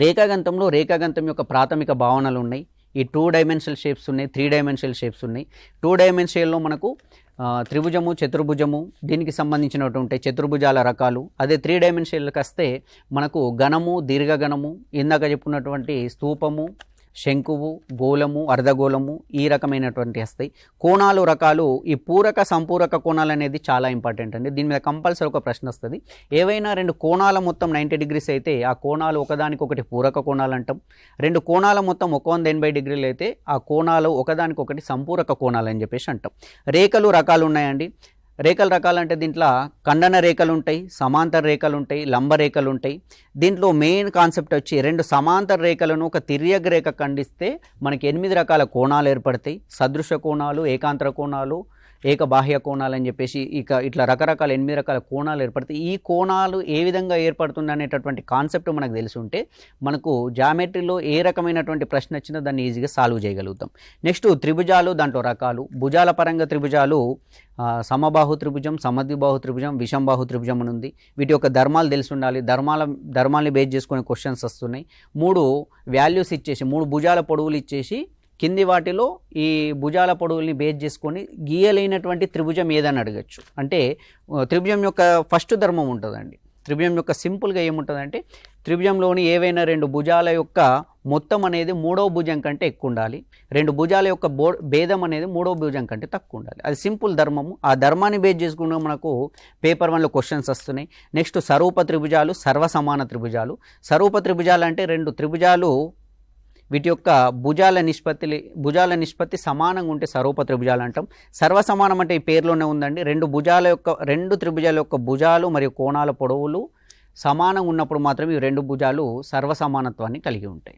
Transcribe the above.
రేఖాగంతంలో రేఖాగంతం యొక్క ప్రాథమిక భావనలు ఉన్నాయి. ఈ 2 డైమెన్షనల్ షేప్స్ ఉన్నాయి, 3 డైమెన్షనల్ షేప్స్ ఉన్నాయి. 2 డైమెన్షనల్లో మనకు త్రిభుజము, చతుర్భుజము, దీనికి సంబంధించినటువంటి చతుర్భుజాల రకాలు. అదే 3 డైమెన్షన్లకు వస్తే మనకు ఘనము, దీర్ఘగణము, ఇందాక చెప్పుకున్నటువంటి స్తూపము, శంకువు, గోళము, అర్ధగోళము, ఈ రకమైనటువంటి వస్తాయి. కోణాలు రకాలు, ఈ పూరక సంపూరక కోణాలు అనేది చాలా ఇంపార్టెంట్ అండి. దీని మీద కంపల్సరీ ఒక ప్రశ్న వస్తుంది. ఏవైనా 2 కోణాల మొత్తం 90 డిగ్రీస్ అయితే ఆ కోణాలు ఒకదానికొకటి పూరక కోణాలు అంటాం. 2 కోణాల మొత్తం 180 డిగ్రీలు అయితే ఆ కోణాలు ఒకదానికొకటి సంపూరక కోణాలు అని చెప్పేసి అంటాం. రేఖలు రకాలు ఉన్నాయండి. రేఖల రకాలంటే దీంట్లో ఖండన రేఖలు ఉంటాయి, సమాంతర రేఖలు ఉంటాయి, లంబ రేఖలు ఉంటాయి. దీంట్లో మెయిన్ కాన్సెప్ట్ వచ్చి 2 సమాంతర రేఖలను ఒక తిర్యగ రేఖ ఖండిస్తే మనకి 8 రకాల కోణాలు ఏర్పడతాయి. సదృశ కోణాలు, ఏకాంతర కోణాలు, ఏక బాహ్య కోణాలు అని చెప్పేసి ఇట్లా రకరకాల 8 రకాల కోణాలు ఏర్పడతాయి. ఈ కోణాలు ఏ విధంగా ఏర్పడుతుంది అనేటటువంటి కాన్సెప్ట్ మనకు తెలిసి ఉంటే మనకు జామెట్రీలో ఏ రకమైనటువంటి ప్రశ్న వచ్చినా దాన్ని ఈజీగా సాల్వ్ చేయగలుగుతాం. నెక్స్ట్ త్రిభుజాలు, దాంట్లో రకాలు. భుజాల పరంగా త్రిభుజాలు సమబాహు త్రిభుజం, సమద్విబాహు త్రిభుజం, విషంబాహు త్రిభుజం అని ఉంది. వీటి యొక్క ధర్మాలు తెలిసి ఉండాలి. ధర్మాల్ని బేస్ చేసుకునే క్వశ్చన్స్ వస్తున్నాయి. 3 వాల్యూస్ ఇచ్చేసి 3 భుజాల పొడవులు ఇచ్చేసి కింది వాటిలో ఈ భుజాల పొడవుల్ని బేస్ చేసుకొని గీయలేనటువంటి త్రిభుజం ఏదని అడగచ్చు. అంటే త్రిభుజం యొక్క ఫస్ట్ ధర్మం ఉంటుందండి. త్రిభుజం యొక్క సింపుల్గా ఏముంటుందంటే త్రిభుజంలోని ఏవైనా 2 భుజాల యొక్క మొత్తం అనేది 3వ భుజం కంటే ఎక్కువ ఉండాలి. 2 భుజాల యొక్క భేదం అనేది 3వ భుజం కంటే తక్కువ ఉండాలి. అది సింపుల్ ధర్మము. ఆ ధర్మాన్ని బేస్ చేసుకున్న మనకు పేపర్ 1లో క్వశ్చన్స్ వస్తున్నాయి. నెక్స్ట్ సరూప త్రిభుజాలు, సర్వసమాన త్రిభుజాలు. సరూప త్రిభుజాలు అంటే 2 త్రిభుజాలు వీటి యొక్క భుజాల నిష్పత్తి సమానంగా ఉంటే సరూప త్రిభుజాలు అంటాం. సర్వసమానం అంటే ఈ పేరులోనే ఉందండి. 2 త్రిభుజాల యొక్క భుజాలు మరియు కోణాల పొడవులు సమానంగా ఉన్నప్పుడు మాత్రమే ఈ 2 భుజాలు సర్వసమానత్వాన్ని కలిగి ఉంటాయి.